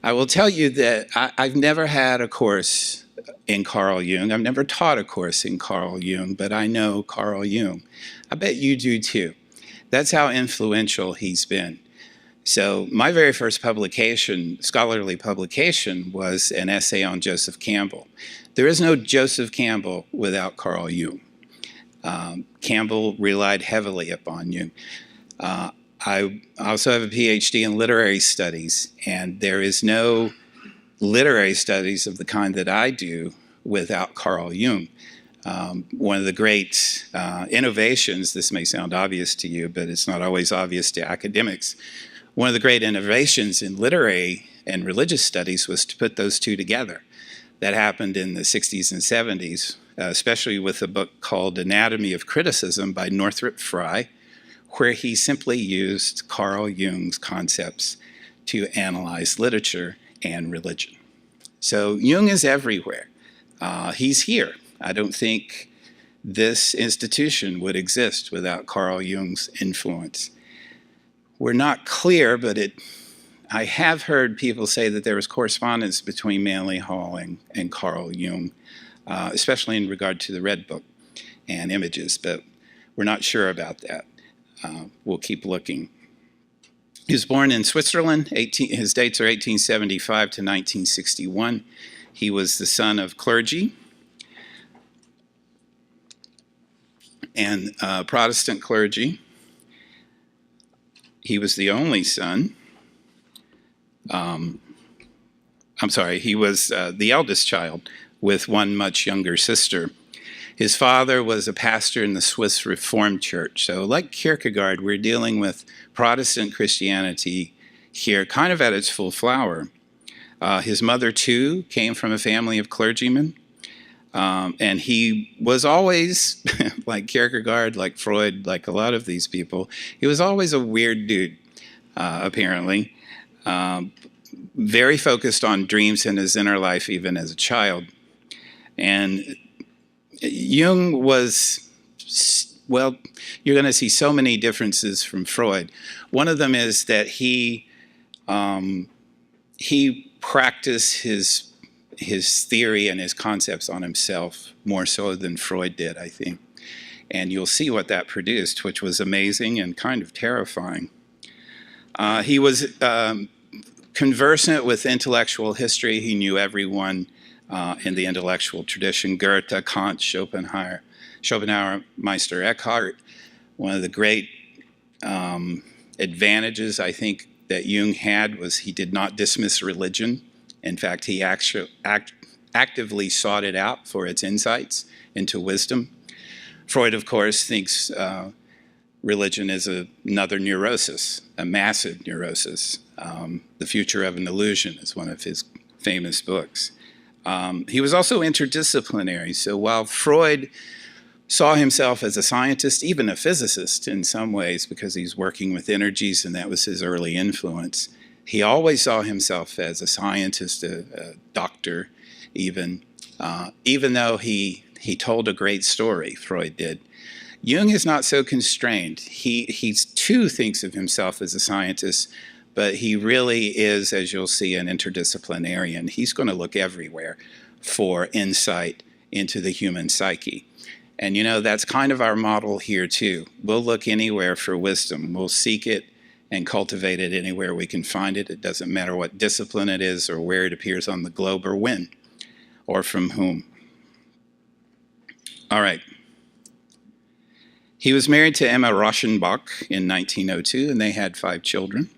I will tell you that I've never had a course in Carl Jung. I've never taught a course in Carl Jung, but I know Carl Jung. I bet you do too. That's how influential he's been. So my very first publication, scholarly publication, was an essay on Joseph Campbell. There is no Joseph Campbell without Carl Jung. Campbell relied heavily upon Jung. I also have a PhD in literary studies, and there is no literary studies of the kind that I do without Carl Jung. One of the great innovations, this may sound obvious to you, but it's not always obvious to academics. One of the great innovations in literary and religious studies was to put those two together. That happened in the 60s and 70s, especially with a book called Anatomy of Criticism by Northrop Frye, where he simply used Carl Jung's concepts to analyze literature and religion. So Jung is everywhere. He's here. I don't think this institution would exist without Carl Jung's influence. We're not clear, but I have heard people say that there was correspondence between Manly Hall and Carl Jung, especially in regard to the Red Book and images, but we're not sure about that. We'll keep looking. He was born in Switzerland. His dates are 1875 to 1961. He was the son of clergy and Protestant clergy. He was the only son. He was the eldest child with one much younger sister. His father was a pastor in the Swiss Reformed Church. So like Kierkegaard, we're dealing with Protestant Christianity here, kind of at its full flower. His mother, too, came from a family of clergymen. And he was always, like Kierkegaard, like Freud, like a lot of these people, he was always a weird dude, apparently. Very focused on dreams in his inner life, even as a child. And Jung was, well, you're going to see so many differences from Freud. One of them is that he practiced his theory and his concepts on himself more so than Freud did, I think. And you'll see what that produced, which was amazing and kind of terrifying. He was conversant with intellectual history. He knew everyone in the intellectual tradition: Goethe, Kant, Schopenhauer, Meister Eckhart. One of the great advantages, I think, that Jung had was he did not dismiss religion. In fact, he actively sought it out for its insights into wisdom. Freud, of course, thinks religion is another neurosis, a massive neurosis. The Future of an Illusion is one of his famous books. He was also interdisciplinary. So while Freud saw himself as a scientist, even a physicist in some ways, because he's working with energies and that was his early influence, he always saw himself as a scientist, a doctor, even though he told a great story, Freud did. Jung is not so constrained. He too thinks of himself as a scientist, but he really is, as you'll see, an interdisciplinarian. He's going to look everywhere for insight into the human psyche. And you know, that's kind of our model here too. We'll look anywhere for wisdom. We'll seek it and cultivate it anywhere we can find it. It doesn't matter what discipline it is or where it appears on the globe or when or from whom. All right. He was married to Emma Rauschenbach in 1902, and they had 5 children.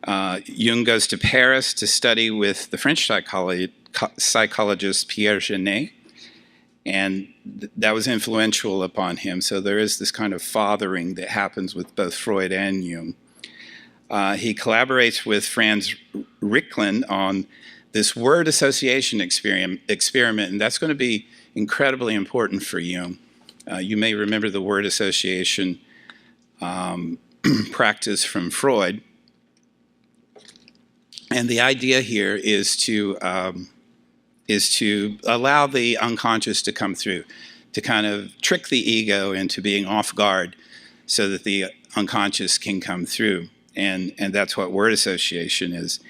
Jung goes to Paris to study with the French psychologist Pierre Genet, and that was influential upon him. So there is this kind of fathering that happens with both Freud and Jung. He collaborates with Franz Ricklin on this word association experiment, and that's going to be incredibly important for Jung. You may remember the word association practice from Freud. And the idea here is to allow the unconscious to come through, to kind of trick the ego into being off guard so that the unconscious can come through. And that's what word association is.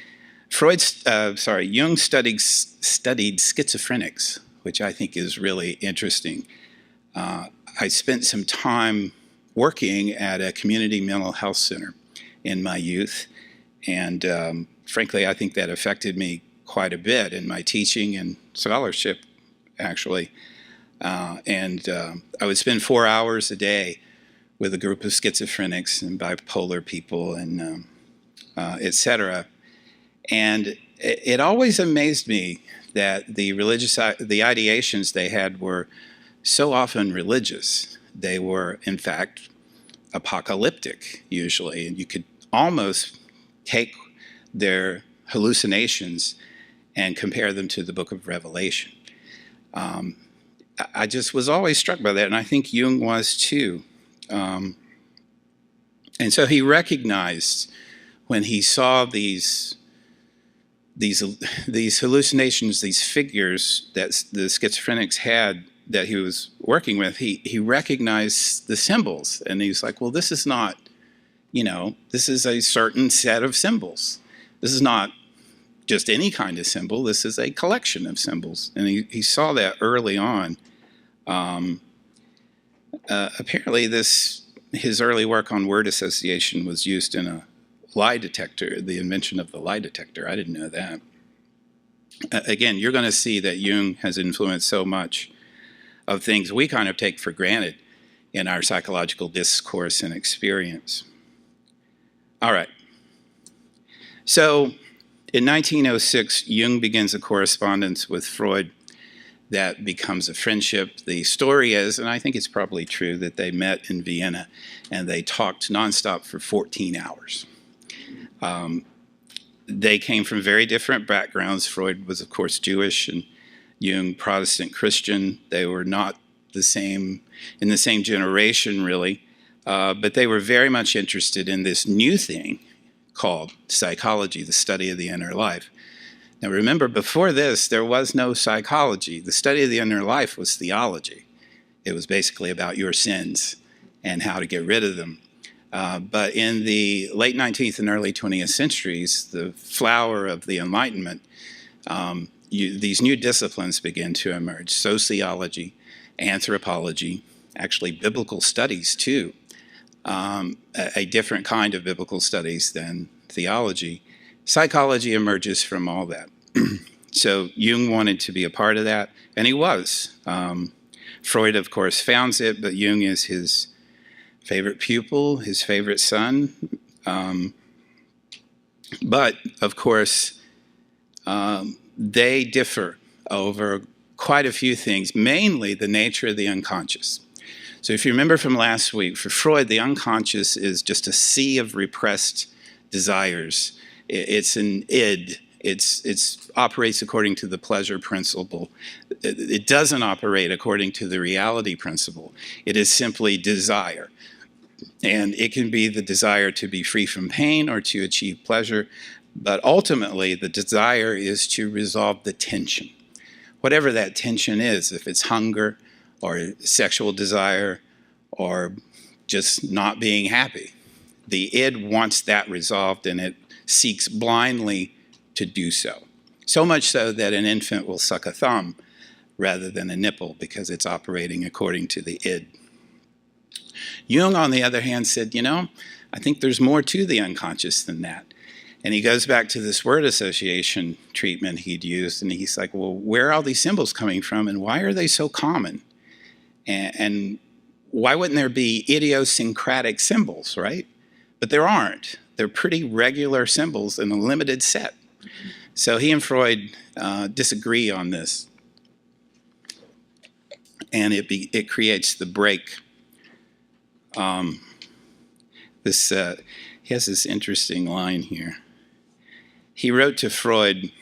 Jung studied schizophrenics, which I think is really interesting. I spent some time working at a community mental health center in my youth, and frankly, I think that affected me quite a bit in my teaching and scholarship, actually. I would spend 4 hours a day with a group of schizophrenics and bipolar people and et cetera. And it always amazed me that the ideations they had were so often religious. They were, in fact, apocalyptic, usually. And you could almost take their hallucinations and compare them to the book of Revelation. I just was always struck by that, and I think Jung was too. And so he recognized when he saw these hallucinations, these figures that the schizophrenics had that he was working with, he recognized the symbols, and he's like, well, this is not, this is a certain set of symbols. This is not just any kind of symbol. This is a collection of symbols, and he saw that early on. Apparently, his early work on word association was used in a lie detector, the invention of the lie detector. I didn't know that. Again, you're going to see that Jung has influenced so much of things we kind of take for granted in our psychological discourse and experience. All right. So in 1906, Jung begins a correspondence with Freud that becomes a friendship. The story is, and I think it's probably true, that they met in Vienna and they talked nonstop for 14 hours. They came from very different backgrounds. Freud was, of course, Jewish, and Jung, Protestant Christian. They were not in the same generation, really, but they were very much interested in this new thing called psychology, the study of the inner life. Now remember, before this, there was no psychology. The study of the inner life was theology. It was basically about your sins and how to get rid of them. But in the late 19th and early 20th centuries, the flower of the Enlightenment, these new disciplines began to emerge: sociology, anthropology, actually biblical studies too, a different kind of biblical studies than theology. Psychology emerges from all that. So Jung wanted to be a part of that, and he was. Freud, of course, founds it, but Jung is his favorite pupil, his favorite son. But, of course, they differ over quite a few things, mainly the nature of the unconscious. So if you remember from last week, for Freud, the unconscious is just a sea of repressed desires. It's an id. It operates according to the pleasure principle. It doesn't operate according to the reality principle. It is simply desire. And it can be the desire to be free from pain or to achieve pleasure, but ultimately the desire is to resolve the tension. Whatever that tension is, if it's hunger or sexual desire or just not being happy, the id wants that resolved, and it seeks blindly to do so. So much so that an infant will suck a thumb rather than a nipple because it's operating according to the id. Jung, on the other hand, said, I think there's more to the unconscious than that. And he goes back to this word association treatment he'd used, and he's like, well, where are all these symbols coming from, and why are they so common? And why wouldn't there be idiosyncratic symbols, right? But there aren't. They're pretty regular symbols in a limited set. So he and Freud disagree on this. And it creates the break. He has this interesting line here. He wrote to Freud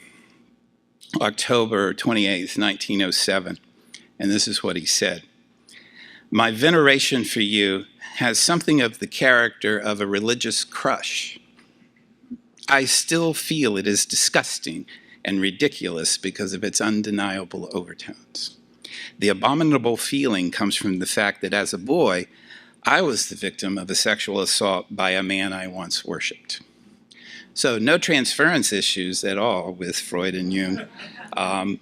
October 28th, 1907, and this is what he said. My veneration for you has something of the character of a religious crush. I still feel it is disgusting and ridiculous because of its undeniable overtones. The abominable feeling comes from the fact that as a boy, I was the victim of a sexual assault by a man I once worshipped. So no transference issues at all with Freud and Jung. Um,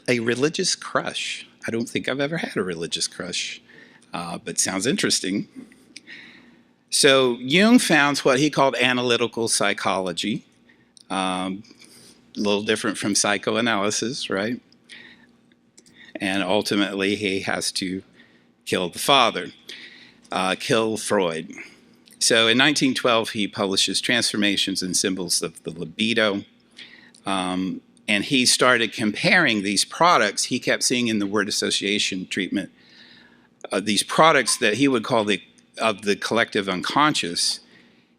a religious crush. I don't think I've ever had a religious crush, but sounds interesting. So Jung founds what he called analytical psychology, a little different from psychoanalysis, right? And ultimately he has to kill the father, kill Freud. So in 1912 he publishes Transformations and Symbols of the Libido, and he started comparing these products he kept seeing in the word association treatment, these products that he would call of the collective unconscious,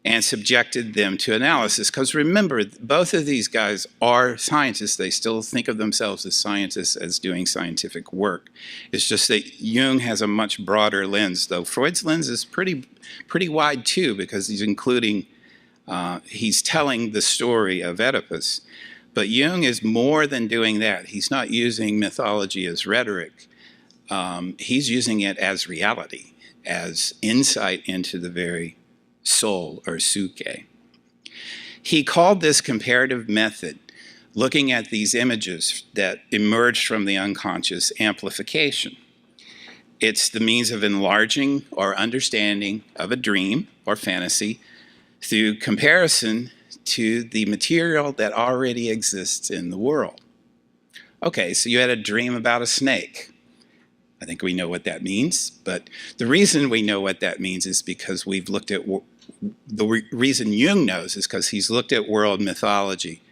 and subjected them to analysis. Because remember, both of these guys are scientists. They still think of themselves as scientists, as doing scientific work. It's just that Jung has a much broader lens, though Freud's lens is pretty wide too, because he's including, he's telling the story of Oedipus. But Jung is more than doing that. He's not using mythology as rhetoric. He's using it as reality, as insight into the very soul, or psyche. He called this comparative method, looking at these images that emerged from the unconscious, amplification. It's the means of enlarging our understanding of a dream or fantasy through comparison to the material that already exists in the world. Okay, so you had a dream about a snake. I think we know what that means, but the reason we know what that means is because we've looked at, the reason Jung knows is because he's looked at world mythology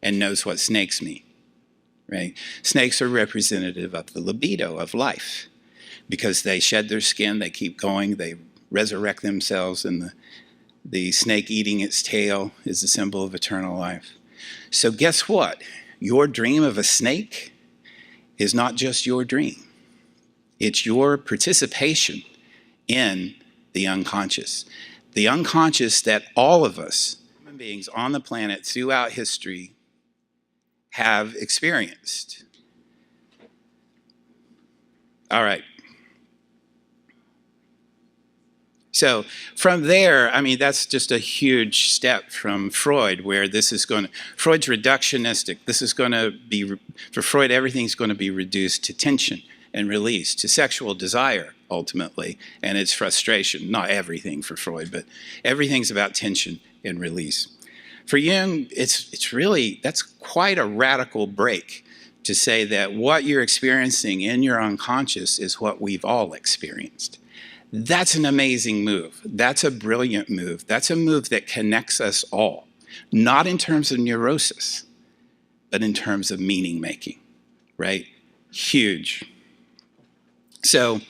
and knows what snakes mean, right? Snakes are representative of the libido, of life, because they shed their skin, they keep going, they resurrect themselves, and the snake eating its tail is a symbol of eternal life. So guess what? Your dream of a snake is not just your dream. It's your participation in the unconscious. The unconscious that all of us, human beings on the planet throughout history, have experienced. All right. So from there, I mean, that's just a huge step from Freud, where this is going to, Freud's reductionistic. This is going to be, for Freud, everything's going to be reduced to tension and release, to sexual desire, ultimately, and its frustration. Not everything for Freud, but everything's about tension and release. For Jung, it's really, that's quite a radical break to say that what you're experiencing in your unconscious is what we've all experienced. That's an amazing move. That's a brilliant move. That's a move that connects us all, not in terms of neurosis, but in terms of meaning making, right? Huge. So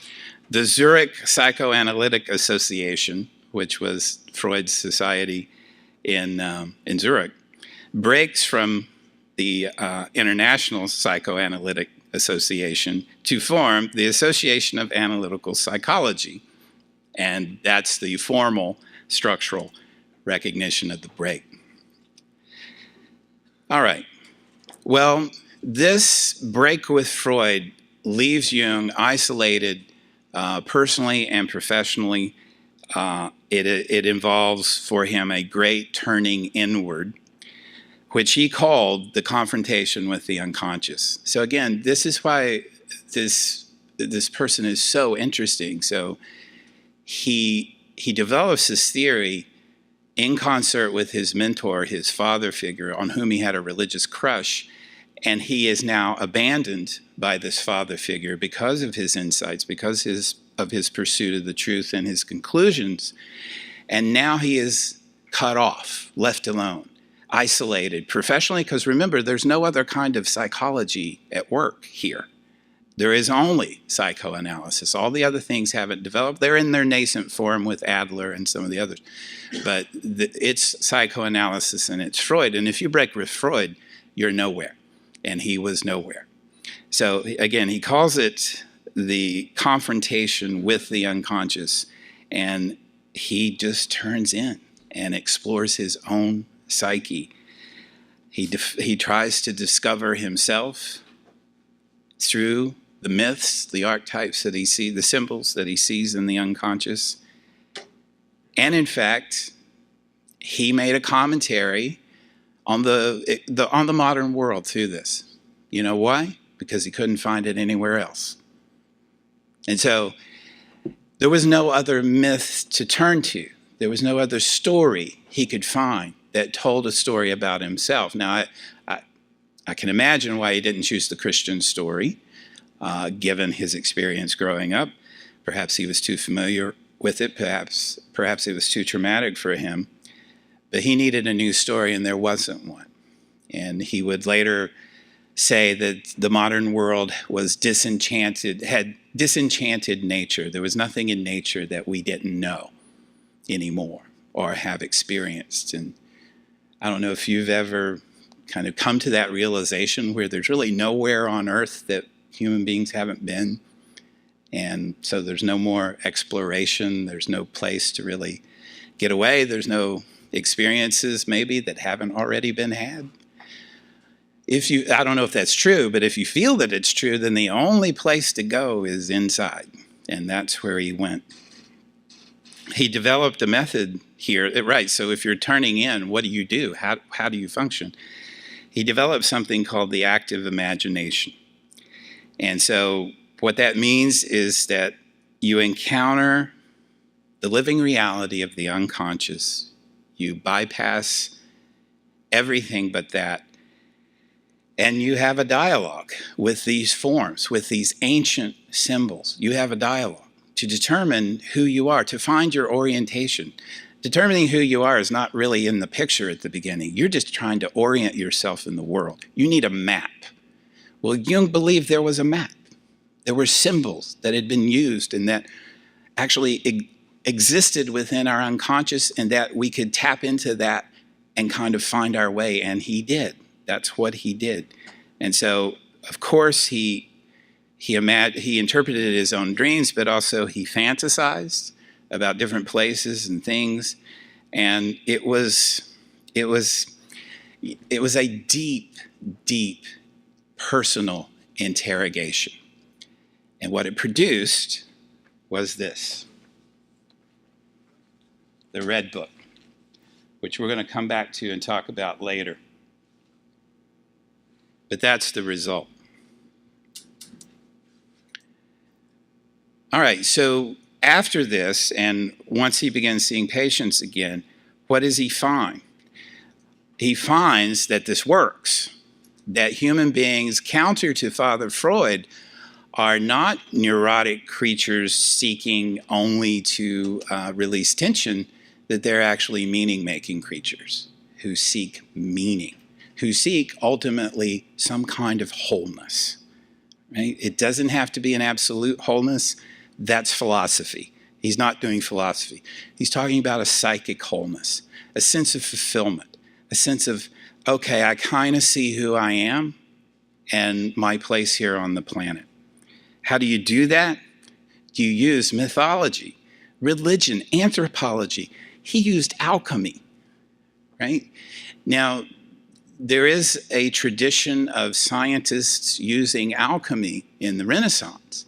the Zurich Psychoanalytic Association, which was Freud's society in Zurich, breaks from the International Psychoanalytic Association to form the Association of Analytical Psychology. And that's the formal structural recognition of the break. All right. Well, this break with Freud leaves Jung isolated personally and professionally. It involves for him a great turning inward, which he called the confrontation with the unconscious. So again, this is why this person is so interesting. So he develops this theory in concert with his mentor, his father figure, on whom he had a religious crush, and he is now abandoned by this father figure because of his insights, because of his pursuit of the truth and his conclusions. And now he is cut off, left alone, isolated professionally, because remember, there's no other kind of psychology at work here. There is only psychoanalysis. All the other things haven't developed. They're in their nascent form with Adler and some of the others. But it's psychoanalysis and it's Freud. And if you break with Freud, you're nowhere. And he was nowhere. So again, he calls it the confrontation with the unconscious. And he just turns in and explores his own psyche. He tries to discover himself through the myths, the archetypes that he sees, the symbols that he sees in the unconscious. And in fact, he made a commentary on the modern world through this. You know why? Because he couldn't find it anywhere else. And so there was no other myth to turn to. There was no other story he could find that told a story about himself. Now, I can imagine why he didn't choose the Christian story, given his experience growing up. Perhaps he was too familiar with it. Perhaps it was too traumatic for him. But he needed a new story, and there wasn't one. And he would later say that the modern world was disenchanted, had disenchanted nature. There was nothing in nature that we didn't know anymore or have experienced. And I don't know if you've ever kind of come to that realization where there's really nowhere on earth that human beings haven't been. And so there's no more exploration. There's no place to really get away. There's no experiences maybe that haven't already been had. I don't know if that's true, but if you feel that it's true, then the only place to go is inside. And that's where he went. He developed a method here, right? So if you're turning in, what do? How do you function? He developed something called the active imagination. And so what that means is that you encounter the living reality of the unconscious. You bypass everything but that. And you have a dialogue with these forms, with these ancient symbols. You have a dialogue to determine who you are, to find your orientation. Determining who you are is not really in the picture at the beginning. You're just trying to orient yourself in the world. You need a map. Well, Jung believed there was a map. There were symbols that had been used and that actually existed within our unconscious, and that we could tap into that and kind of find our way, and he did. That's what he did. And so, of course, he interpreted his own dreams, but also he fantasized about different places and things. And it was a deep, deep personal interrogation. And what it produced was this, the Red Book, which we're going to come back to and talk about later. But that's the result. All right, so after this, and once he begins seeing patients again, what does he find? He finds that this works, that human beings, counter to Father Freud, are not neurotic creatures seeking only to release tension, that they're actually meaning-making creatures who seek meaning, who seek ultimately some kind of wholeness. Right? It doesn't have to be an absolute wholeness. That's philosophy. He's not doing philosophy. He's talking about a psychic wholeness, a sense of fulfillment, a sense of, okay, I kind of see who I am and my place here on the planet. How do you do that? You use mythology, religion, anthropology. He used alchemy, right? Now, there is a tradition of scientists using alchemy in the Renaissance.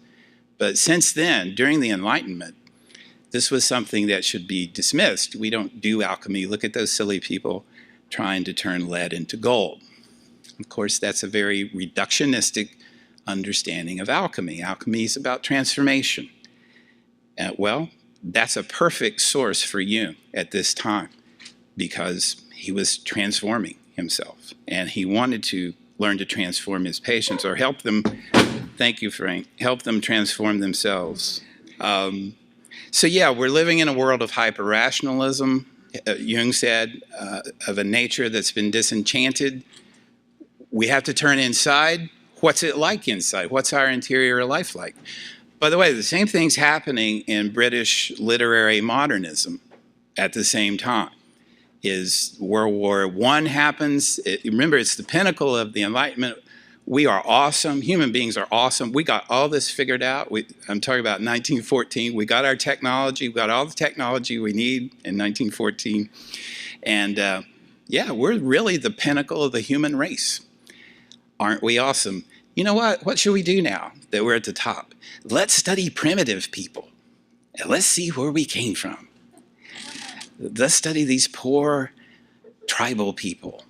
But since then, during the Enlightenment, this was something that should be dismissed. We don't do alchemy. Look at those silly people trying to turn lead into gold. Of course, that's a very reductionistic understanding of alchemy. Alchemy is about transformation. Well, that's a perfect source for Jung at this time, because he was transforming himself, and he wanted to learn to transform his patients, or help them, thank you, Frank, help them transform themselves. So yeah, we're living in a world of hyper-rationalism, Jung said, of a nature that's been disenchanted. We have to turn inside. What's it like inside? What's our interior life like? By the way, the same thing's happening in British literary modernism at the same time. Is World War I happens. Remember, it's the pinnacle of the Enlightenment. We are awesome. Human beings are awesome. We got all this figured out. I'm talking about 1914. We got our technology. We got all the technology we need in 1914. And yeah, we're really the pinnacle of the human race. Aren't we awesome? You know what? What should we do now that we're at the top? Let's study primitive people. And let's see where we came from. let's study these poor tribal people.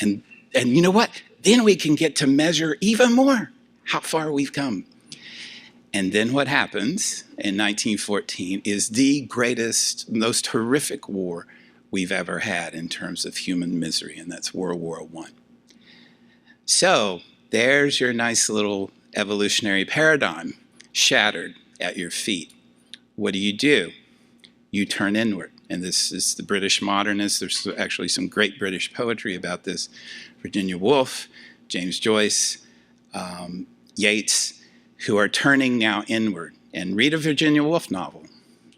And you know what? Then we can get to measure even more how far we've come. And then what happens in 1914 is the greatest, most horrific war we've ever had in terms of human misery, and that's World War I. So there's your nice little evolutionary paradigm shattered at your feet. What do? You turn inward. And this is the British modernists. There's actually some great British poetry about this. Virginia Woolf, James Joyce, Yeats, who are turning now inward. And read a Virginia Woolf novel.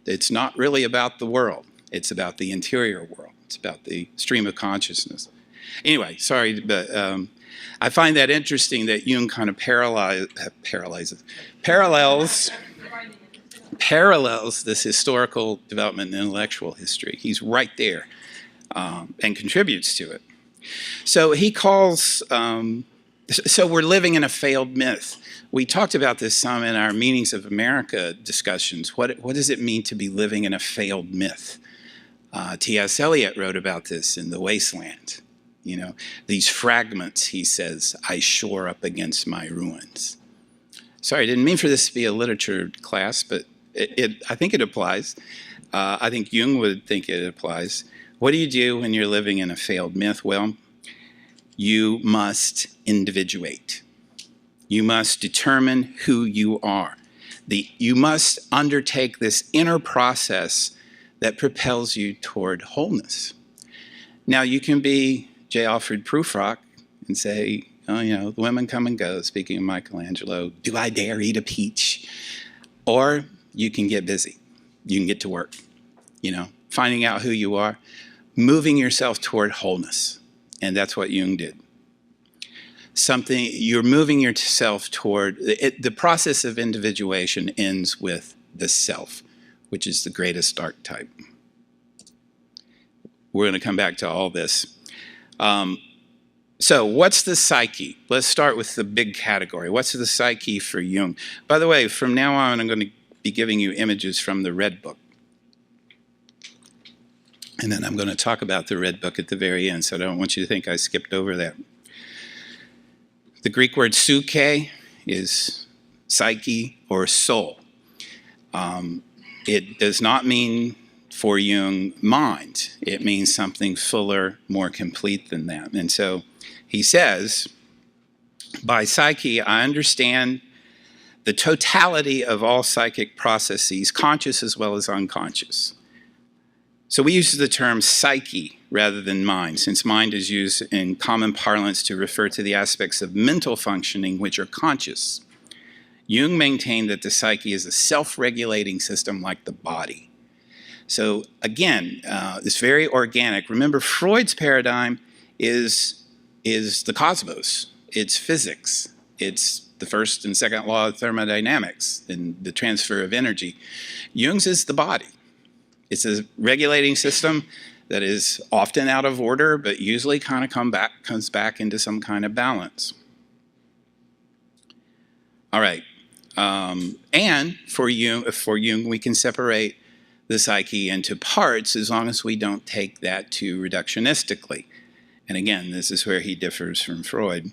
It's not really about the world. It's about the interior world. It's about the stream of consciousness. Anyway, sorry, but I find that interesting that Jung kind of parallels this historical development in intellectual history. He's right there and contributes to it. So he calls, so we're living in a failed myth. We talked about this some in our Meanings of America discussions. What does it mean to be living in a failed myth? T.S. Eliot wrote about this in The Wasteland. You know, these fragments, he says, I shore up against my ruins. Sorry, I didn't mean for this to be a literature class, but I think it applies. I think Jung would think it applies. What do you do when you're living in a failed myth? Well, you must individuate. You must determine who you are. You must undertake this inner process that propels you toward wholeness. Now, you can be J. Alfred Prufrock and say, oh, you know, the women come and go, speaking of Michelangelo, do I dare eat a peach? Or you can get busy. You can get to work, you know, finding out who you are, moving yourself toward wholeness. And that's what Jung did. You're moving yourself toward, the process of individuation ends with the self, which is the greatest archetype. We're going to come back to all this. So what's the psyche? Let's start with the big category. What's the psyche for Jung? By the way, from now on, I'm going to be giving you images from the Red Book. And then I'm going to talk about the Red Book at the very end, so I don't want you to think I skipped over that. The Greek word psyche is psyche or soul. It does not mean for Jung mind. It means something fuller, more complete than that. And so he says, by psyche, I understand the totality of all psychic processes, conscious as well as unconscious. So we use the term psyche rather than mind, since mind is used in common parlance to refer to the aspects of mental functioning which are conscious. Jung maintained that the psyche is a self-regulating system like the body. So again, it's very organic. Remember, Freud's paradigm is the cosmos. It's physics. It's the first and second law of thermodynamics and the transfer of energy. Jung's is the body. It's a regulating system that is often out of order, but usually kind of comes back into some kind of balance. All right. And for Jung, we can separate the psyche into parts as long as we don't take that too reductionistically. And again, this is where he differs from Freud.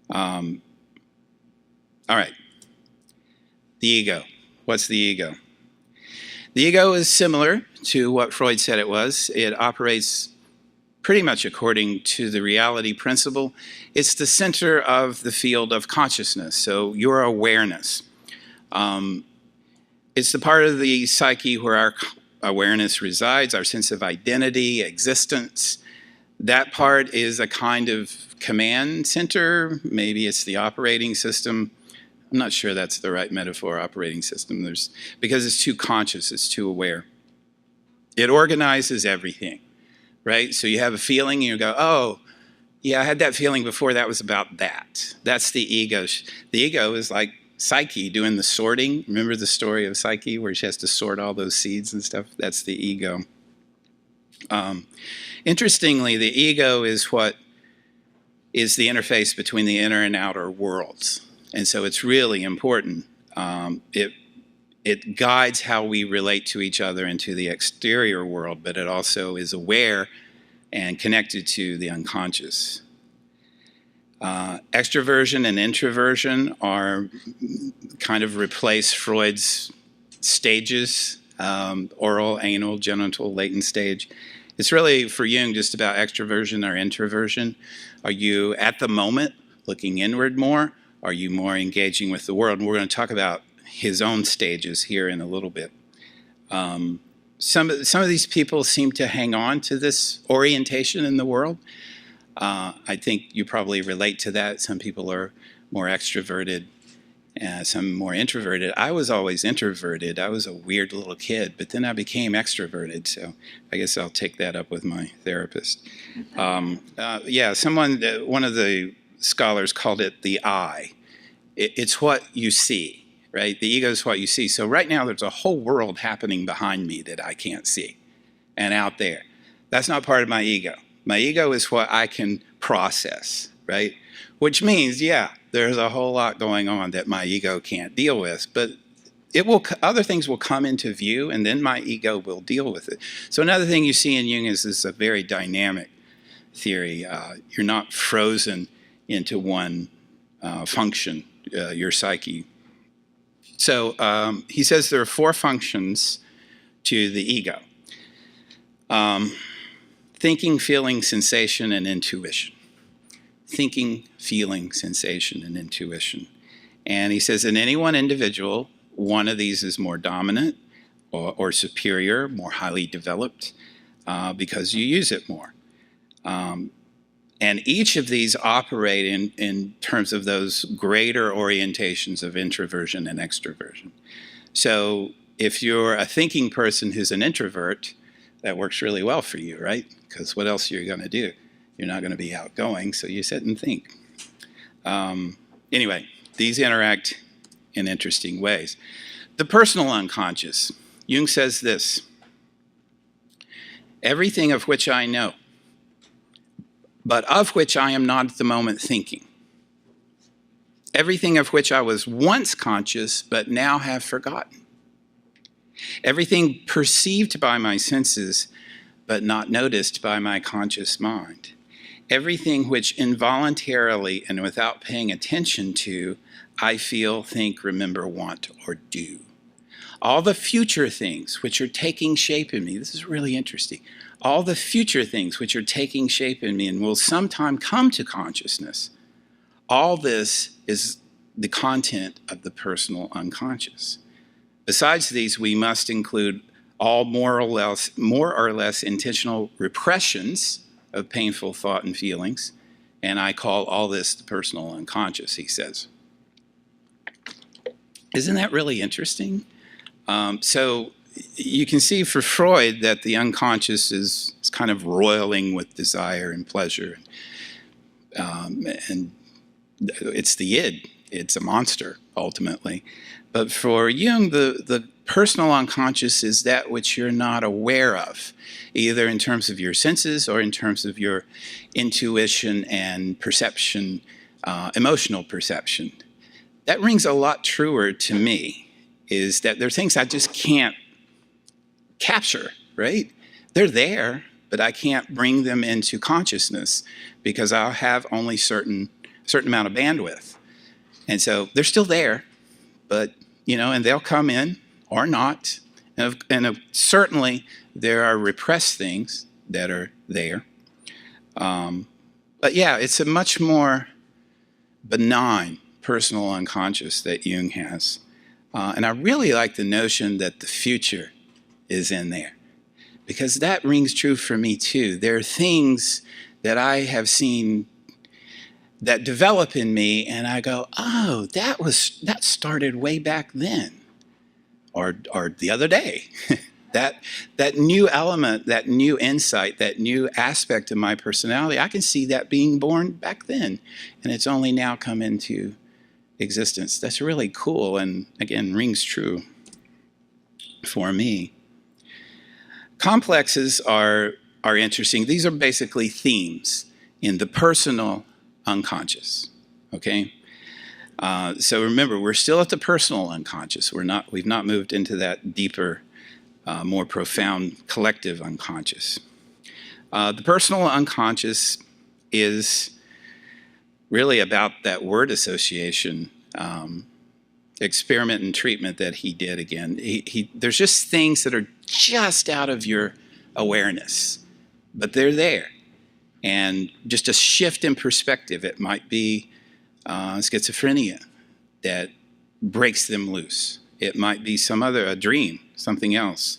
All right. The ego. What's the ego? The ego is similar to what Freud said it was. It operates pretty much according to the reality principle. It's the center of the field of consciousness, so your awareness. It's the part of the psyche where our awareness resides, our sense of identity, existence. That part is a kind of command center. Maybe it's the operating system. I'm not sure that's the right metaphor, operating system. Because it's too conscious, it's too aware. It organizes everything, right? So you have a feeling and you go, oh, yeah, I had that feeling before, that was about that. That's the ego. The ego is like Psyche doing the sorting. Remember the story of Psyche where she has to sort all those seeds and stuff? That's the ego. Interestingly, the ego is what is the interface between the inner and outer worlds. And so it's really important. It it guides how we relate to each other and to the exterior world, but it also is aware and connected to the unconscious. Extroversion and introversion are kind of replace Freud's stages, oral, anal, genital, latent stage. It's really, for Jung, just about extroversion or introversion. Are you at the moment looking inward more? Are you more engaging with the world? And we're going to talk about his own stages here in a little bit. Some of these people seem to hang on to this orientation in the world. I think you probably relate to that. Some people are more extroverted, some more introverted. I was always introverted. I was a weird little kid, but then I became extroverted. So I guess I'll take that up with my therapist. Yeah, one of the scholars called it the I. It's what you see, right? The ego is what you see. So right now there's a whole world happening behind me that I can't see and out there. That's not part of my ego. My ego is what I can process, right? Which means, yeah, there's a whole lot going on that my ego can't deal with, but other things will come into view, and then my ego will deal with it. So another thing you see in Jung is this a very dynamic theory. You're not frozen into one function, your psyche. So he says there are 4 functions to the ego. Thinking, feeling, sensation, and intuition. Thinking, feeling, sensation, and intuition. And he says in any one individual, one of these is more dominant or superior, more highly developed, because you use it more. And each of these operate in terms of those greater orientations of introversion and extroversion. So if you're a thinking person who's an introvert, that works really well for you, right? Because what else are you going to do? You're not going to be outgoing, so you sit and think. Anyway, these interact in interesting ways. The personal unconscious. Jung says this: everything of which I know, but of which I am not at the moment thinking. Everything of which I was once conscious, but now have forgotten. Everything perceived by my senses, but not noticed by my conscious mind. Everything which involuntarily and without paying attention to, I feel, think, remember, want, or do. All the future things which are taking shape in me, this is really interesting, all the future things which are taking shape in me and will sometime come to consciousness, all this is the content of the personal unconscious. Besides these, we must include all more or less intentional repressions of painful thought and feelings, and I call all this the personal unconscious, he says. Isn't that really interesting? So you can see for Freud that the unconscious is kind of roiling with desire and pleasure, and it's the id. It's a monster, ultimately. But for Jung, the personal unconscious is that which you're not aware of, either in terms of your senses or in terms of your intuition and perception, emotional perception. That rings a lot truer to me, is that there are things I just can't capture, right? They're there, but I can't bring them into consciousness because I'll have only certain amount of bandwidth. And so they're still there, but, and they'll come in or not. And certainly there are repressed things that are there. But yeah, it's a much more benign personal unconscious that Jung has. And I really like the notion that the future is in there, because that rings true for me too. There are things that I have seen that develop in me, and I go, oh, that started way back then, or the other day. that new element, that new insight, that new aspect of my personality, I can see that being born back then, and it's only now come into existence. That's really cool, and again, rings true for me. Complexes are interesting. These are basically themes in the personal unconscious, okay? So remember, we're still at the personal unconscious. We've not moved into that deeper, more profound collective unconscious. The personal unconscious is really about that word association, experiment and treatment that he did again. There's just things that are just out of your awareness, but they're there. And just a shift in perspective, it might be schizophrenia that breaks them loose. It might be a dream, something else.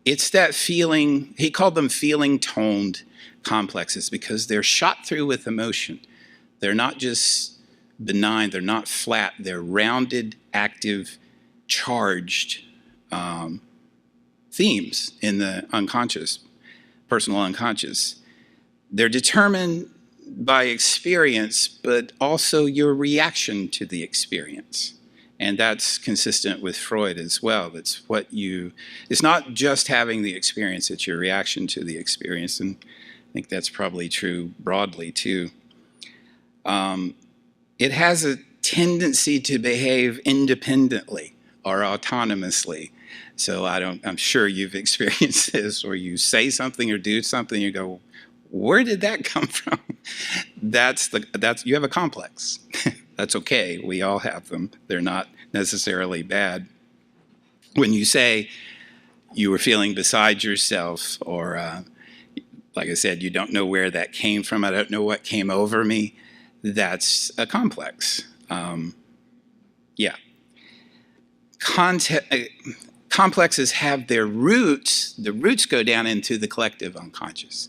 It's that feeling, he called them feeling toned complexes because they're shot through with emotion. They're not just benign, they're not flat, they're rounded, active, charged themes in the unconscious, personal unconscious. They're determined by experience, but also your reaction to the experience. And that's consistent with Freud as well. It's not just having the experience, it's your reaction to the experience. And I think that's probably true broadly too. It has a tendency to behave independently or autonomously. So I'm sure you've experienced this, where you say something or do something, you go, where did that come from? You have a complex. That's okay. We all have them. They're not necessarily bad. When you say you were feeling beside yourself, or like I said, you don't know where that came from, I don't know what came over me, that's a complex. Yeah. Complexes have their roots. The roots go down into the collective unconscious.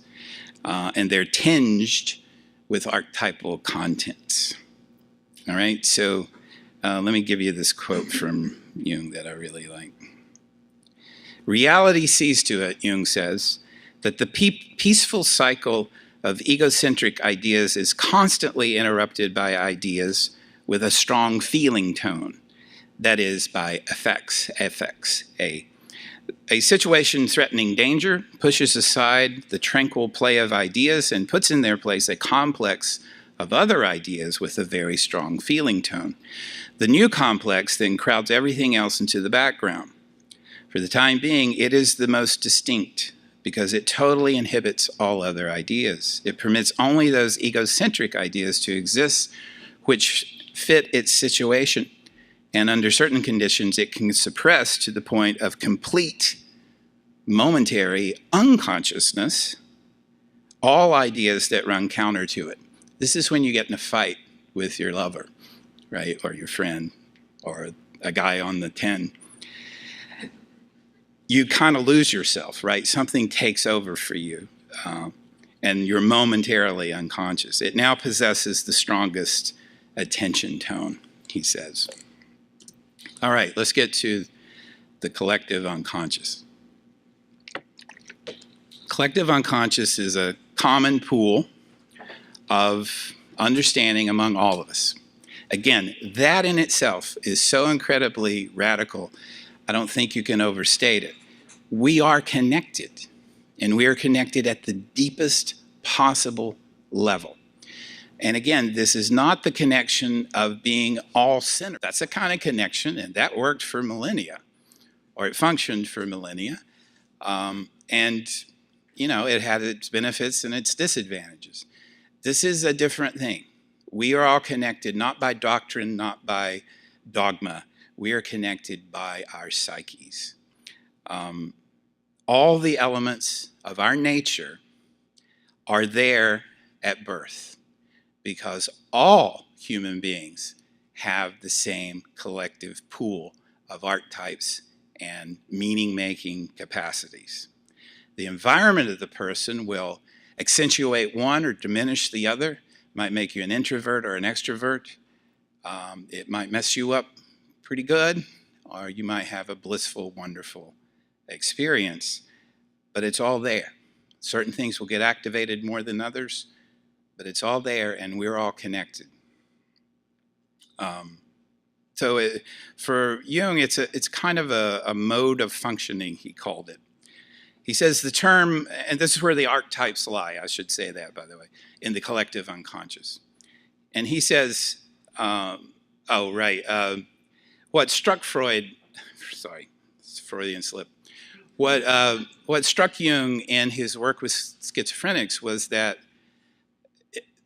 And they're tinged with archetypal contents. All right, so let me give you this quote from Jung that I really like. Reality sees to it, Jung says, that the peaceful cycle of egocentric ideas is constantly interrupted by ideas with a strong feeling tone, that is, by affects. A situation threatening danger pushes aside the tranquil play of ideas and puts in their place a complex of other ideas with a very strong feeling tone. The new complex then crowds everything else into the background. For the time being, it is the most distinct because it totally inhibits all other ideas. It permits only those egocentric ideas to exist which fit its situation. And under certain conditions, it can suppress to the point of complete momentary unconsciousness all ideas that run counter to it. This is when you get in a fight with your lover, right, or your friend, or a guy on the 10. You kind of lose yourself, right? Something takes over for you, and you're momentarily unconscious. It now possesses the strongest attention tone, he says. All right, let's get to the collective unconscious. Collective unconscious is a common pool of understanding among all of us. Again, that in itself is so incredibly radical, I don't think you can overstate it. We are connected, and we are connected at the deepest possible level. And again, this is not the connection of being all-centered. That's a kind of connection, and that worked for millennia, or it functioned for millennia. And, you know, it had its benefits and its disadvantages. This is a different thing. We are all connected, not by doctrine, not by dogma. We are connected by our psyches. All the elements of our nature are there at birth, because all human beings have the same collective pool of archetypes and meaning-making capacities. The environment of the person will accentuate one or diminish the other. It might make you an introvert or an extrovert. It might mess you up pretty good, or you might have a blissful, wonderful experience, but it's all there. Certain things will get activated more than others, but it's all there, and we're all connected. For Jung, it's kind of a mode of functioning, he called it. He says the term, and this is where the archetypes lie, I should say that, by the way, in the collective unconscious. And he says Oh, right. What struck Freud, sorry, it's a Freudian slip. What struck Jung in his work with schizophrenics was that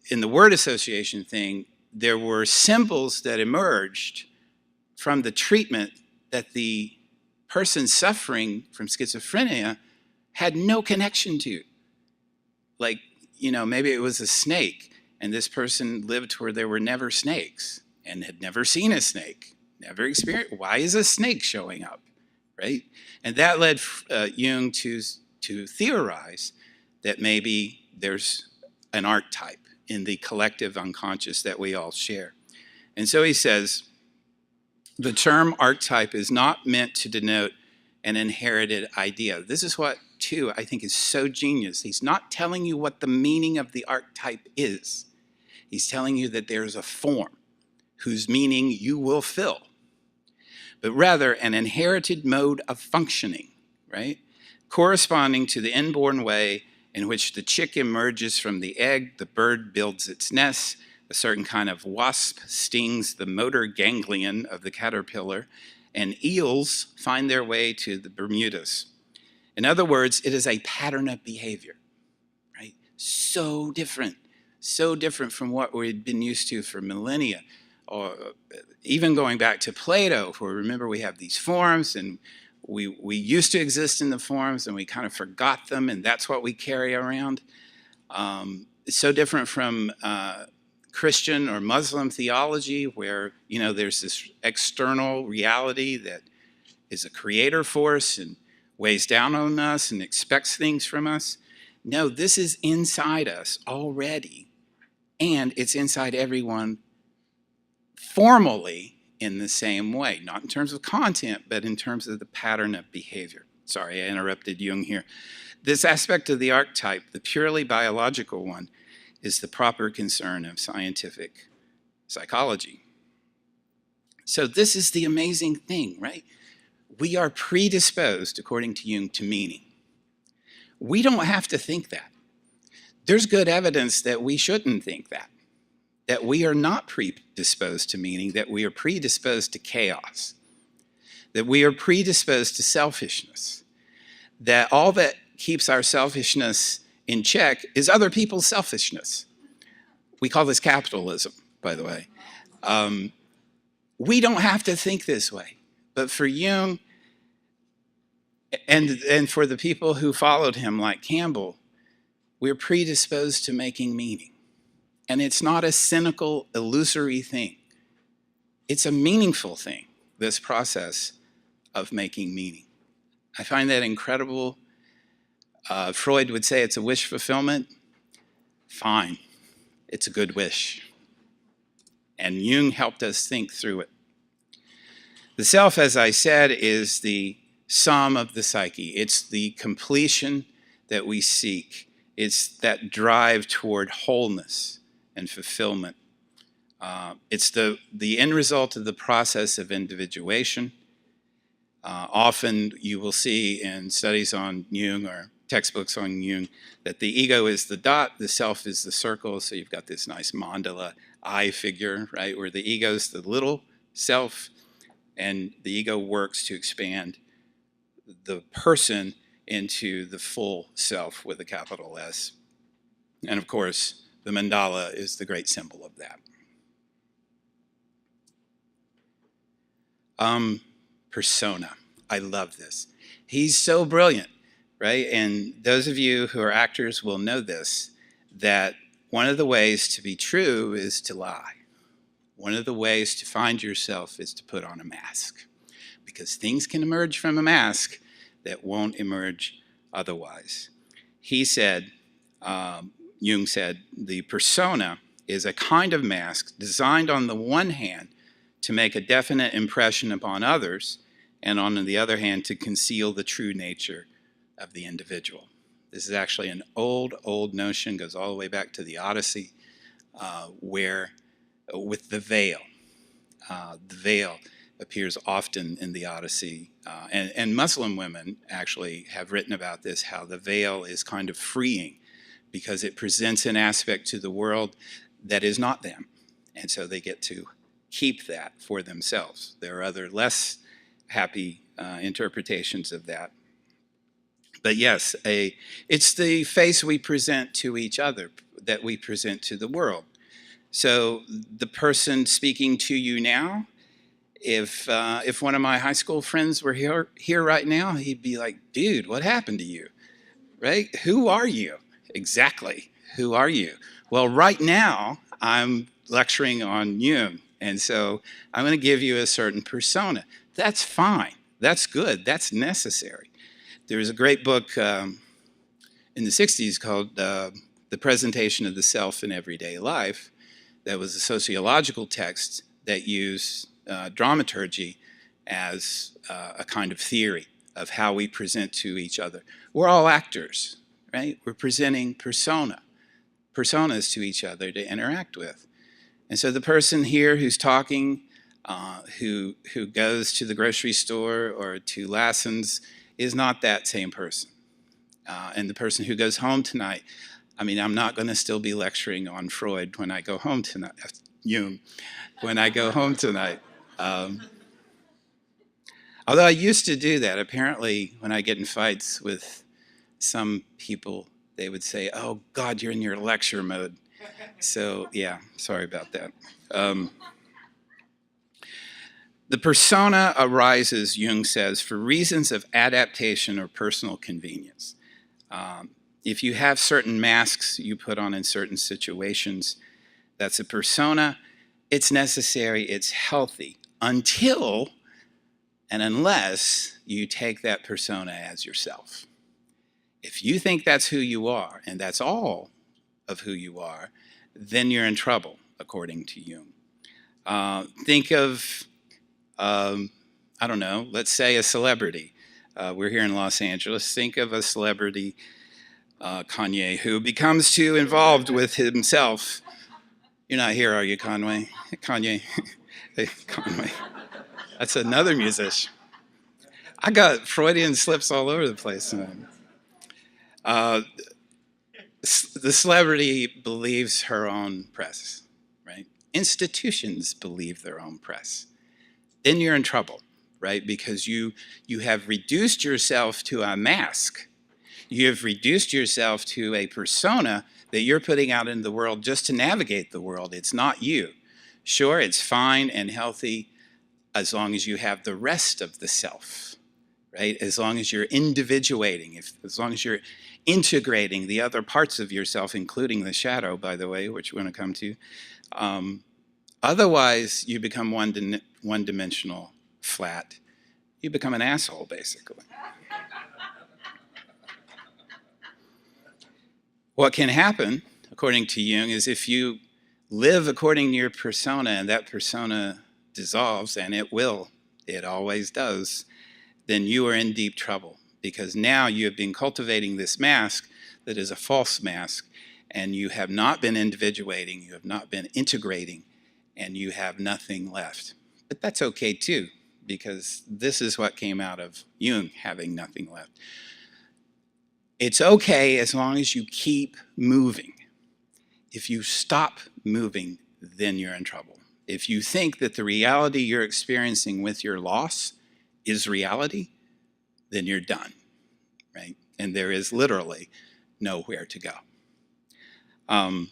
in the word association thing, there were symbols that emerged from the treatment that the person suffering from schizophrenia had no connection to. Like, maybe it was a snake, and this person lived where there were never snakes and had never seen a snake, never experienced. Why is a snake showing up, right? And that led Jung to theorize that maybe there's an archetype in the collective unconscious that we all share. And so he says, the term archetype is not meant to denote an inherited idea. This is what, too, I think is so genius. He's not telling you what the meaning of the archetype is. He's telling you that there's a form whose meaning you will fill, but rather an inherited mode of functioning, right? Corresponding to the inborn way in which the chick emerges from the egg, the bird builds its nest, a certain kind of wasp stings the motor ganglion of the caterpillar, and eels find their way to the Bermudas. In other words, it is a pattern of behavior, right? So different from what we'd been used to for millennia, or even going back to Plato, where remember we have these forms, and we used to exist in the forms, and we kind of forgot them, and that's what we carry around. It's so different from Christian or Muslim theology, where there's this external reality that is a creator force and weighs down on us and expects things from us. No, this is inside us already, and it's inside everyone formally in the same way, not in terms of content, but in terms of the pattern of behavior. Sorry, I interrupted Jung here. This aspect of the archetype, the purely biological one, is the proper concern of scientific psychology. So this is the amazing thing, right? We are predisposed, according to Jung, to meaning. We don't have to think that. There's good evidence that we shouldn't think that we are not predisposed to meaning, that we are predisposed to chaos, that we are predisposed to selfishness, that all that keeps our selfishness in check is other people's selfishness. We call this capitalism, by the way. We don't have to think this way. But for Jung, and for the people who followed him, like Campbell, we're predisposed to making meaning. And it's not a cynical, illusory thing. It's a meaningful thing, this process of making meaning. I find that incredible. Freud would say it's a wish fulfillment. Fine, it's a good wish. And Jung helped us think through it. The self, as I said, is the sum of the psyche. It's the completion that we seek. It's that drive toward wholeness and fulfillment. It's the end result of the process of individuation. Often you will see in studies on Jung or textbooks on Jung that the ego is the dot, the self is the circle. So you've got this nice mandala eye figure, right, where the ego is the little self, and the ego works to expand the person into the full self with a capital S. And of course, the mandala is the great symbol of that. Persona. I love this. He's so brilliant, right? And those of you who are actors will know this, that one of the ways to be true is to lie. One of the ways to find yourself is to put on a mask, because things can emerge from a mask that won't emerge otherwise. He said, Jung said, the persona is a kind of mask designed on the one hand to make a definite impression upon others, and on the other hand to conceal the true nature of the individual. This is actually an old notion, goes all the way back to the Odyssey, where with the veil appears often in the Odyssey, and Muslim women actually have written about this, how the veil is kind of freeing because it presents an aspect to the world that is not them, and so they get to keep that for themselves. There are other less happy interpretations of that. But yes, it's the face we present to each other that we present to the world. So the person speaking to you now, if one of my high school friends were here right now, he'd be like, dude, what happened to you? Right? Who are you? Exactly. Who are you? Well, right now, I'm lecturing on Jung. And so I'm going to give you a certain persona. That's fine. That's good. That's necessary. There was a great book in the 60s called The Presentation of the Self in Everyday Life that was a sociological text that used dramaturgy as a kind of theory of how we present to each other. We're all actors, right? We're presenting personas to each other to interact with. And so the person here who's talking, who goes to the grocery store or to Lassen's is not that same person. And the person who goes home tonight, I mean, I'm not going to still be lecturing on Freud when I go home tonight, Jung, when I go home tonight. Although I used to do that. Apparently, when I get in fights with some people, they would say, oh, God, you're in your lecture mode. So, yeah, sorry about that. The persona arises, Jung says, for reasons of adaptation or personal convenience. If you have certain masks you put on in certain situations, that's a persona. It's necessary, it's healthy, until and unless you take that persona as yourself. If you think that's who you are, and that's all of who you are, then you're in trouble, according to Jung. Think of, I don't know, let's say a celebrity. We're here in Los Angeles. Think of a celebrity, Kanye, who becomes too involved with himself. You're not here, are you, Conway? Kanye. Hey, Conway. That's another musician. I got Freudian slips all over the place. The celebrity believes her own press, right? Institutions believe their own press. Then you're in trouble, right? Because you have reduced yourself to a mask. You have reduced yourself to a persona that you're putting out in the world just to navigate the world. It's not you. Sure, it's fine and healthy as long as you have the rest of the self, right? As long as you're individuating, as long as you're integrating the other parts of yourself, including the shadow, by the way, which we're going to come to. Otherwise, you become one-dimensional, flat. You become an asshole, basically. What can happen, according to Jung, is if you live according to your persona and that persona dissolves, and it will, it always does, then you are in deep trouble because now you have been cultivating this mask that is a false mask, and you have not been individuating, you have not been integrating, and you have nothing left. But that's okay too, because this is what came out of Jung, having nothing left. It's okay as long as you keep moving. If you stop moving, then you're in trouble. If you think that the reality you're experiencing with your loss is reality, then you're done, right? And there is literally nowhere to go. All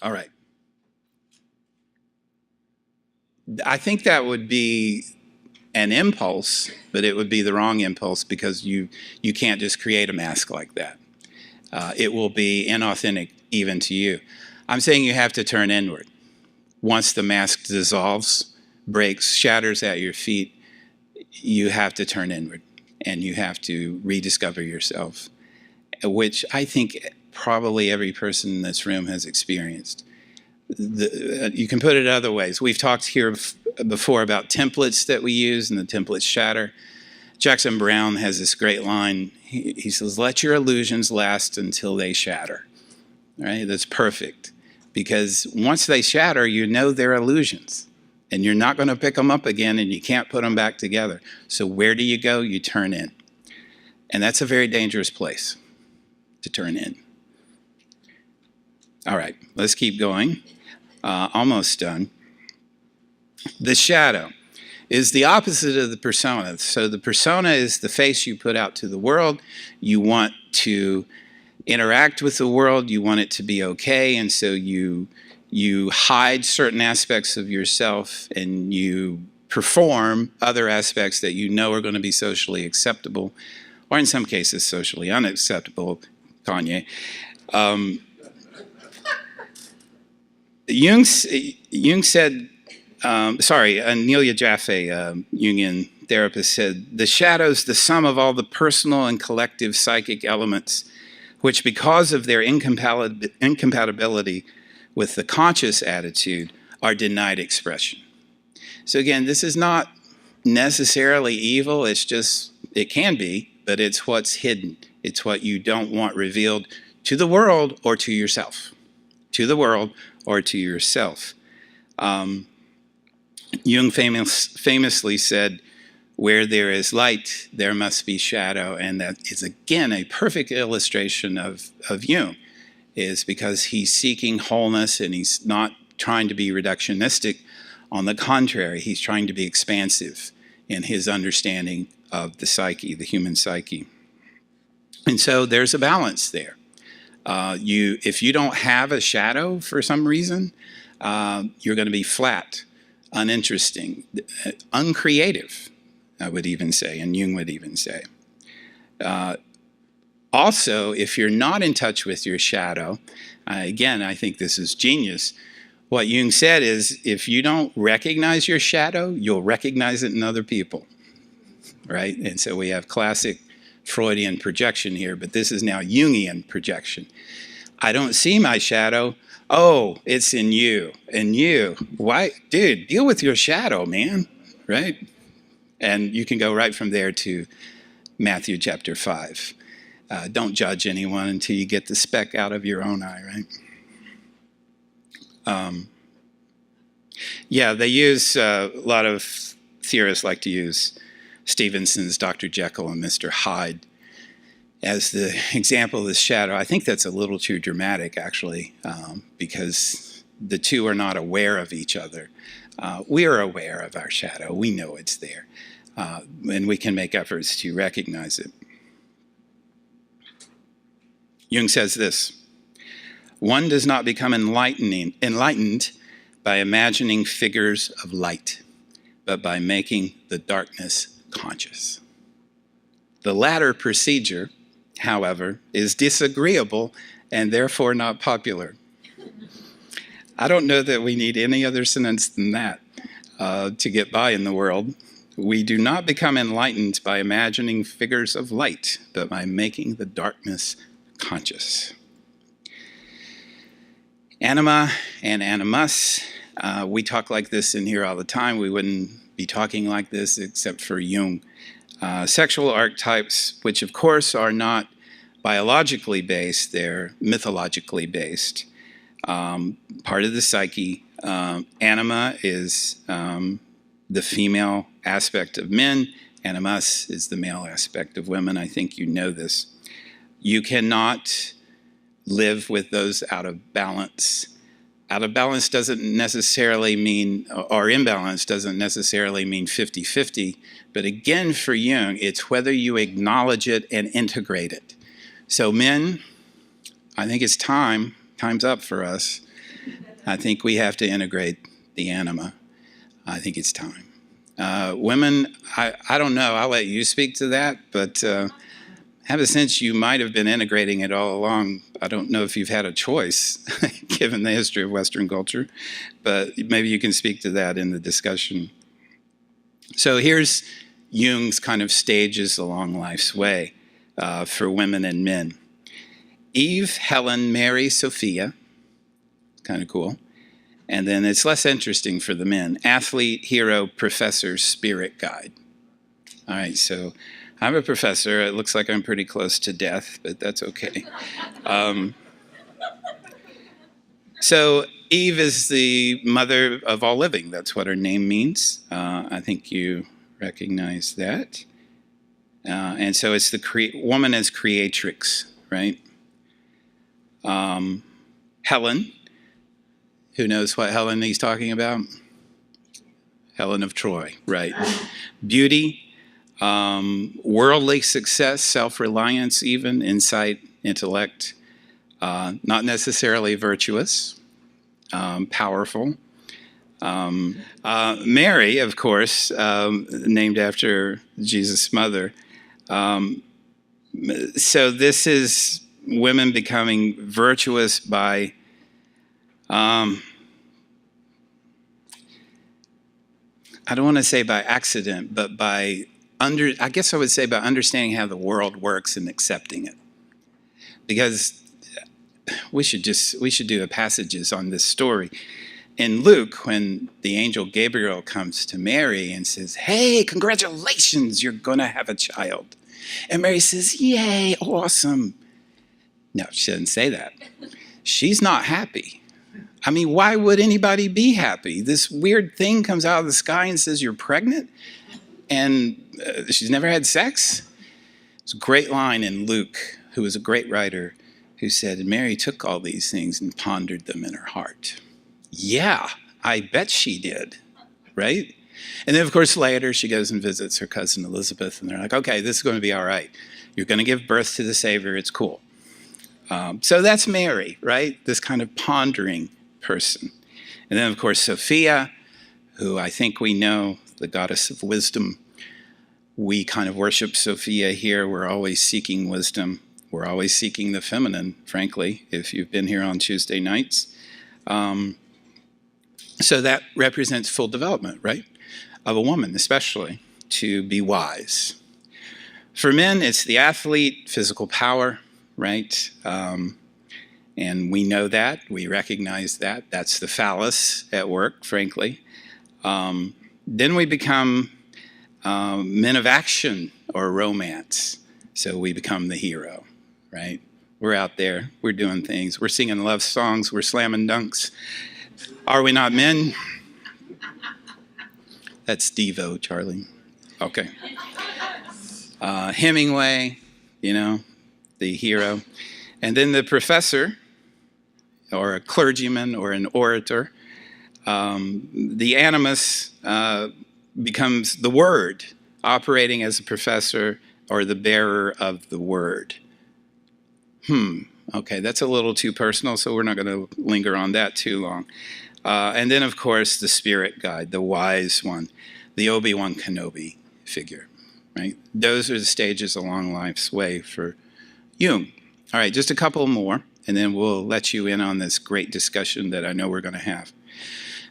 right. I think that would be an impulse, but it would be the wrong impulse because you can't just create a mask like that. It will be inauthentic even to you. I'm saying you have to turn inward. Once the mask dissolves, breaks, shatters at your feet, you have to turn inward and you have to rediscover yourself, which I think probably every person in this room has experienced. You can put it other ways. We've talked here before about templates that we use and the templates shatter. Jackson Brown has this great line. He says, let your illusions last until they shatter. Right? That's perfect. Because once they shatter, you know they're illusions. And you're not going to pick them up again, and you can't put them back together. So where do you go? You turn in. And that's a very dangerous place to turn in. All right, let's keep going. Almost done. The shadow is the opposite of the persona. So the persona is the face you put out to the world. You want to interact with the world. You want it to be okay. And so you hide certain aspects of yourself and you perform other aspects that you know are going to be socially acceptable, or in some cases socially unacceptable. Kanye. Jung said, Anelia Jaffe, Jungian therapist, said, the shadow's the sum of all the personal and collective psychic elements, which because of their incompatibility with the conscious attitude are denied expression. So again, this is not necessarily evil, it's just, it can be, but it's what's hidden. It's what you don't want revealed to the world or to yourself. To the world or to yourself. Jung famously said, where there is light, there must be shadow. And that is, again, a perfect illustration of Jung, is because he's seeking wholeness and he's not trying to be reductionistic. On the contrary, he's trying to be expansive in his understanding of the psyche, the human psyche. And so there's a balance there. If you don't have a shadow for some reason, you're going to be flat, uninteresting, uncreative, I would even say, and Jung would even say. Also, if you're not in touch with your shadow, again, I think this is genius. What Jung said is, if you don't recognize your shadow, you'll recognize it in other people, right? And so we have classic Freudian projection here, but this is now Jungian projection. I don't see my shadow. Oh, it's in you. And you. Why? Dude, deal with your shadow, man, right? And you can go right from there to Matthew chapter 5. Don't judge anyone until you get the speck out of your own eye, right? Yeah, they use, a lot of theorists like to use Stevenson's Dr. Jekyll and Mr. Hyde as the example of the shadow. I think that's a little too dramatic, actually, because the two are not aware of each other. We are aware of our shadow. We know it's there, and we can make efforts to recognize it. Jung says this, one does not become enlightened by imagining figures of light, but by making the darkness conscious. The latter procedure, however, is disagreeable and therefore not popular. I don't know that we need any other sentence than that to get by in the world. We do not become enlightened by imagining figures of light, but by making the darkness conscious. Anima and animus, we talk like this in here all the time. We wouldn't be talking like this except for Jung. Sexual archetypes, which of course are not biologically based, they're mythologically based. Part of the psyche. Anima is the female aspect of men. Animus is the male aspect of women. I think you know this. You cannot live with those out of balance. Out of balance doesn't necessarily mean, or imbalance doesn't necessarily mean 50-50, but again for Jung, it's whether you acknowledge it and integrate it. So men, I think it's time's up for us. I think we have to integrate the anima. I think it's time. Women, I don't know, I'll let you speak to that, but I have a sense you might have been integrating it all along. I don't know if you've had a choice, given the history of Western culture, but maybe you can speak to that in the discussion. So here's Jung's kind of stages along life's way for women and men. Eve, Helen, Mary, Sophia, kind of cool. And then it's less interesting for the men. Athlete, hero, professor, spirit guide. All right, so I'm a professor. It looks like I'm pretty close to death, but that's okay. So Eve is the mother of all living. That's what her name means. I think you recognize that. And so it's the woman as creatrix, right? Helen. Who knows what Helen he's talking about? Helen of Troy, right? Beauty, worldly success, self-reliance even, insight, intellect, not necessarily virtuous, powerful. Mary, of course, named after Jesus' mother. So this is women becoming virtuous by I don't want to say by accident, but I guess I would say by understanding how the world works and accepting it. Because we should do passages on this story. In Luke, when the angel Gabriel comes to Mary and says, "Hey, congratulations, you're going to have a child." And Mary says, "Yay, awesome." No, she doesn't say that. She's not happy. I mean, why would anybody be happy? This weird thing comes out of the sky and says you're pregnant, and she's never had sex? It's a great line in Luke, who was a great writer, who said, Mary took all these things and pondered them in her heart. Yeah, I bet she did, right? And then, of course, later she goes and visits her cousin Elizabeth, and they're like, okay, this is going to be all right. You're going to give birth to the Savior. It's cool. So that's Mary, right? This kind of pondering person. And then, of course, Sophia, who I think we know, the goddess of wisdom. We kind of worship Sophia here. We're always seeking wisdom. We're always seeking the feminine, frankly, if you've been here on Tuesday nights. So that represents full development, right? Of a woman, especially, to be wise. For men, it's the athlete, physical power, right? And we know that, we recognize that. That's the phallus at work, frankly. Then we become men of action or romance. So we become the hero, right? We're out there, we're doing things, we're singing love songs, we're slamming dunks. Are we not men? That's Devo, Charlie. Okay. Hemingway, the hero. And then the professor, or a clergyman, or an orator. The animus becomes the word, operating as a professor or the bearer of the word. Okay, that's a little too personal, so we're not going to linger on that too long. And then, of course, the spirit guide, the wise one, the Obi-Wan Kenobi figure, right? Those are the stages along life's way for Jung. All right, just a couple more, and then we'll let you in on this great discussion that I know we're going to have.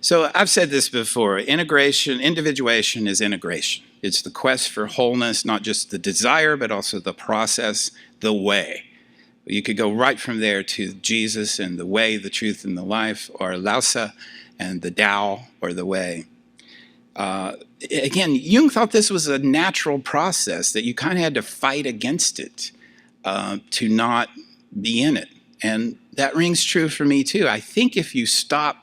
So I've said this before, individuation is integration. It's the quest for wholeness, not just the desire, but also the process, the way. You could go right from there to Jesus and the way, the truth, and the life, or Lhasa and the Tao, or the way. Again, Jung thought this was a natural process, that you kind of had to fight against it to not be in it. And that rings true for me too. I think if you stop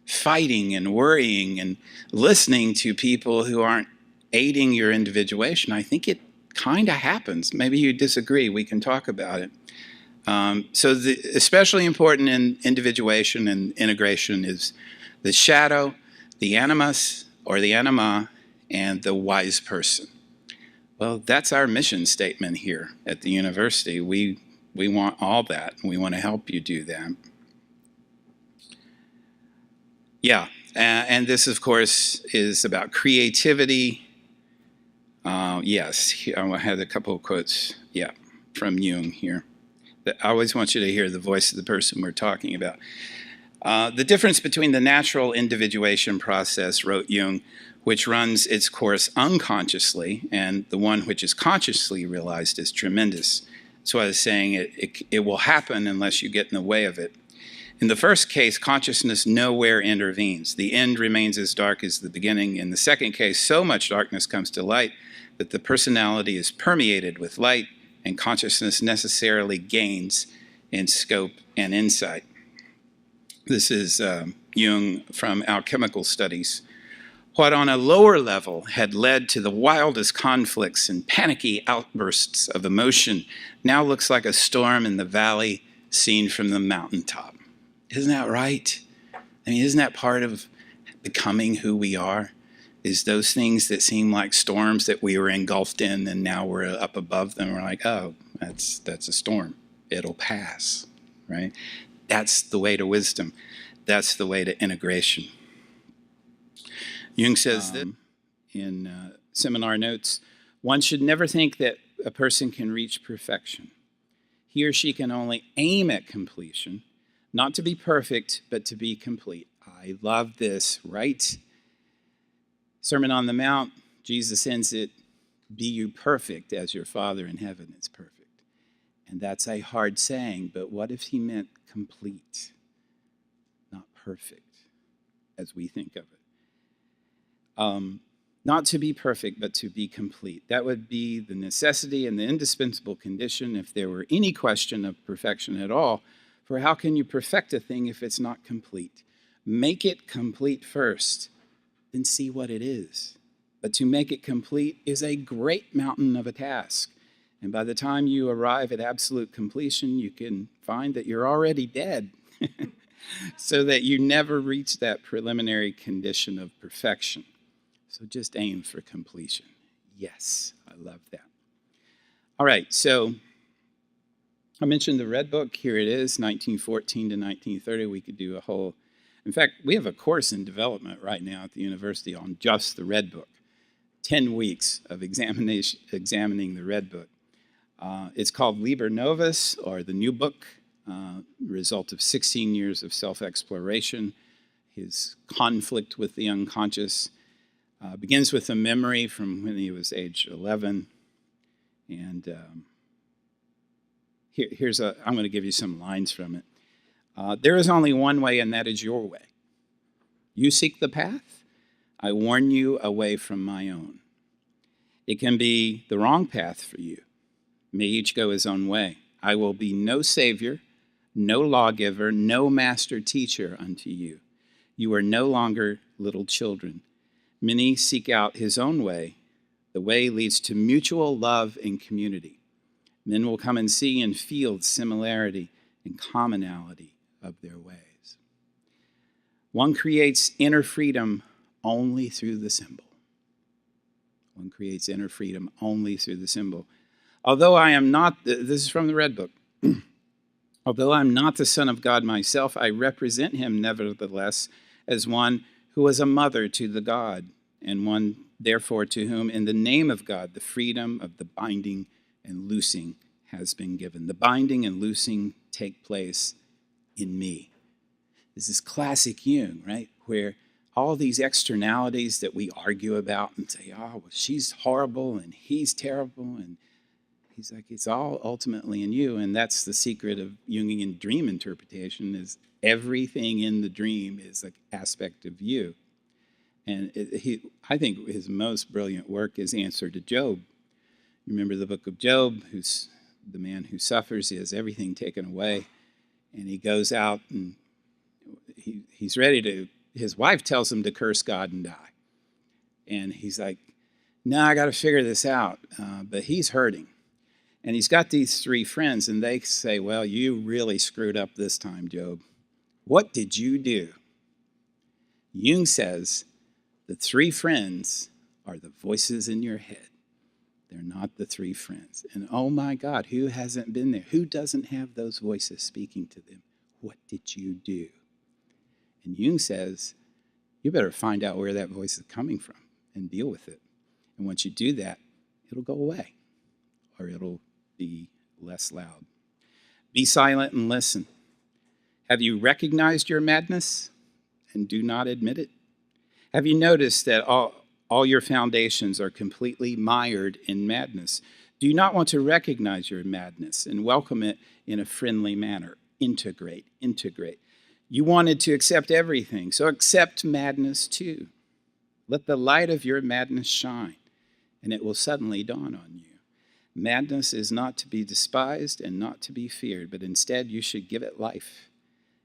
fighting and worrying and listening to people who aren't aiding your individuation, I think it kind of happens. Maybe you disagree, we can talk about it. So especially important in individuation and integration is the shadow, the animus or the anima, and the wise person. Well, that's our mission statement here at the university. We want all that, and we want to help you do that. Yeah, and this, of course, is about creativity. Yes, I had a couple of quotes, from Jung here. I always want you to hear the voice of the person we're talking about. The difference between the natural individuation process, wrote Jung, which runs its course unconsciously, and the one which is consciously realized is tremendous. So I was saying it will happen unless you get in the way of it. In the first case, consciousness nowhere intervenes. The end remains as dark as the beginning. In the second case, so much darkness comes to light that the personality is permeated with light, and consciousness necessarily gains in scope and insight. This is Jung from Alchemical Studies. What on a lower level had led to the wildest conflicts and panicky outbursts of emotion now looks like a storm in the valley seen from the mountaintop. Isn't that right? I mean, isn't that part of becoming who we are? is those things that seem like storms that we were engulfed in and now we're up above them. We're like, oh, that's a storm. It'll pass, right? That's the way to wisdom. That's the way to integration. Jung says that in seminar notes, one should never think that a person can reach perfection. He or she can only aim at completion, not to be perfect, but to be complete. I love this, right? Sermon on the Mount, Jesus ends it, be you perfect as your Father in heaven is perfect. And that's a hard saying, but what if he meant complete, not perfect, as we think of it? Not to be perfect, but to be complete. That would be the necessity and the indispensable condition, if there were any question of perfection at all, for how can you perfect a thing if it's not complete? Make it complete first, then see what it is. But to make it complete is a great mountain of a task. And by the time you arrive at absolute completion, you can find that you're already dead, so that you never reach that preliminary condition of perfection. So just aim for completion. Yes, I love that. All right, so I mentioned the Red Book. Here it is, 1914 to 1930. We could do a whole... In fact, we have a course in development right now at the university on just the Red Book. 10 weeks of examining the Red Book. It's called Liber Novus, or the New Book, result of 16 years of self-exploration, his conflict with the unconscious. Begins with a memory from when he was age 11. And I'm going to give you some lines from it. There is only one way, and that is your way. You seek the path, I warn you away from my own. It can be the wrong path for you. May each go his own way. I will be no savior, no lawgiver, no master teacher unto you. You are no longer little children. Many seek out his own way. The way leads to mutual love and community. Men will come and see and feel the similarity and commonality of their ways. One creates inner freedom only through the symbol. One creates inner freedom only through the symbol. Although I am not, this is from the Red Book, although I'm not the Son of God myself, I represent him nevertheless as one who was a mother to the God, and one, therefore, to whom, in the name of God, the freedom of the binding and loosing has been given. The binding and loosing take place in me. This is classic Jung, right? Where all these externalities that we argue about and say, oh, well, she's horrible and he's terrible. And he's like, it's all ultimately in you. And that's the secret of Jungian dream interpretation, is everything in the dream is an aspect of you. And I think his most brilliant work is Answer to Job. You remember the book of Job, who's the man who suffers, he has everything taken away. And he goes out and he's ready to, his wife tells him to curse God and die. And he's like, no, I got to figure this out. But he's hurting. And he's got these three friends, and they say, well, you really screwed up this time, Job. What did you do? Jung says, the three friends are the voices in your head. They're not the three friends. And oh my God, who hasn't been there? Who doesn't have those voices speaking to them? What did you do? And Jung says, you better find out where that voice is coming from and deal with it. And once you do that, it'll go away, or it'll be less loud. Be silent and listen. Have you recognized your madness and do not admit it? Have you noticed that all your foundations are completely mired in madness? Do you not want to recognize your madness and welcome it in a friendly manner? Integrate. You wanted to accept everything, so accept madness too. Let the light of your madness shine, and it will suddenly dawn on you. Madness is not to be despised and not to be feared, but instead you should give it life.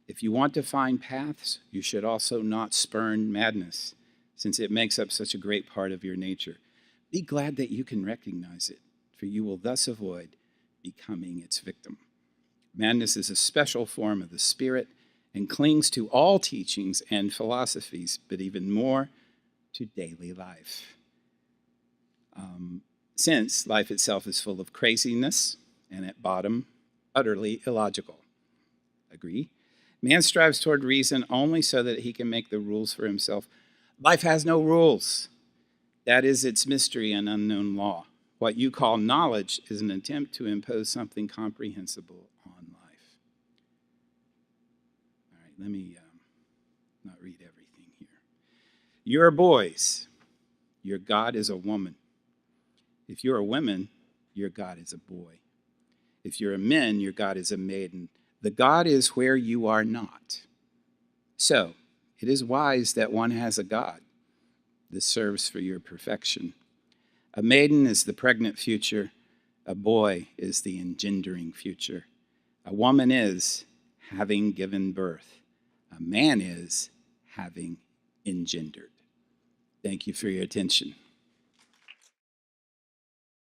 If you want to find paths, you should also not spurn madness, since it makes up such a great part of your nature. Be glad that you can recognize it, for you will thus avoid becoming its victim. Madness is a special form of the spirit and clings to all teachings and philosophies, but even more to daily life. Since life itself is full of craziness and at bottom, utterly illogical. Agree? Man strives toward reason only so that he can make the rules for himself. Life has no rules. That is its mystery and unknown law. What you call knowledge is an attempt to impose something comprehensible on life. All right, let me not read everything here. You're boys. Your God is a woman. If you're a woman, your God is a boy. If you're a man, your God is a maiden. The God is where you are not. So, it is wise that one has a God. This serves for your perfection. A maiden is the pregnant future. A boy is the engendering future. A woman is having given birth. A man is having engendered. Thank you for your attention.